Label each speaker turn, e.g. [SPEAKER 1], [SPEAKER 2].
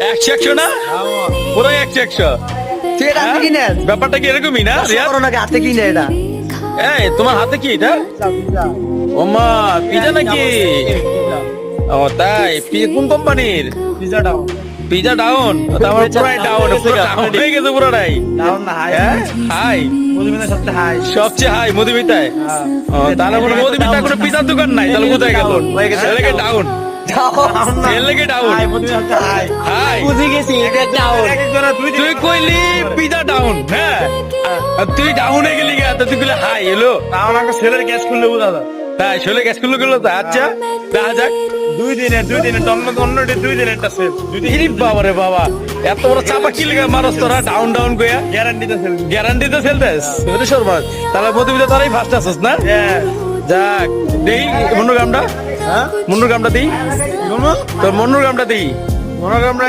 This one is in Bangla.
[SPEAKER 1] 100 না পুরো 100
[SPEAKER 2] ঠিক আছে আপনি কিনে
[SPEAKER 1] ব্যাপারটা কি এরকমই না রিয়াজ?
[SPEAKER 2] করোনাকে হাতে কিনে এটা
[SPEAKER 1] এই তোমার হাতে কি এটা? ওমা পিজা নাকি? ও তাই কোন কোম্পানির? পিজা ডাউন আমার পুরাই ডাউন হয়ে গেছে পুরোটাই হাই সবচেয়ে হাই মধুমিতায় তাহলে কোনো মধুমিতা কোনো পিজার দোকান নাই তাহলে কোথায় গেল ডাউন ডাউন হাই
[SPEAKER 2] বুঝে গেছি এটা ডাউন
[SPEAKER 1] তুই কইলি পিজা ডাউন হ্যাঁ আর তুই ডাউনে গেলি গা তুই কইলি হাই এলো
[SPEAKER 3] ছেলের গ্যাস খুললে বোঝা যায়
[SPEAKER 1] তাই শোলে গ্যাস করলো গেলো তো আচ্ছা দেখা যাক
[SPEAKER 3] 2 দিনের অন্যটি 2 দিনের একটা সেল
[SPEAKER 1] বাবা রে বাবা এত বড় চাপা কি লেগে মারস তোরা ডাউন ডাউন কইয়া
[SPEAKER 3] গ্যারান্টিতে সেল
[SPEAKER 1] গ্যারান্টিতে সেলতেস এটা সর্বাত তাহলে মধুমিতা তোরাই ফার্স্ট আসছিস না যাক দেই মনোগ্রামটা
[SPEAKER 3] হ্যাঁ
[SPEAKER 1] মনোগ্রামটা দিই তোর মনোগ্রামটা দিই
[SPEAKER 3] মনোগ্রামরা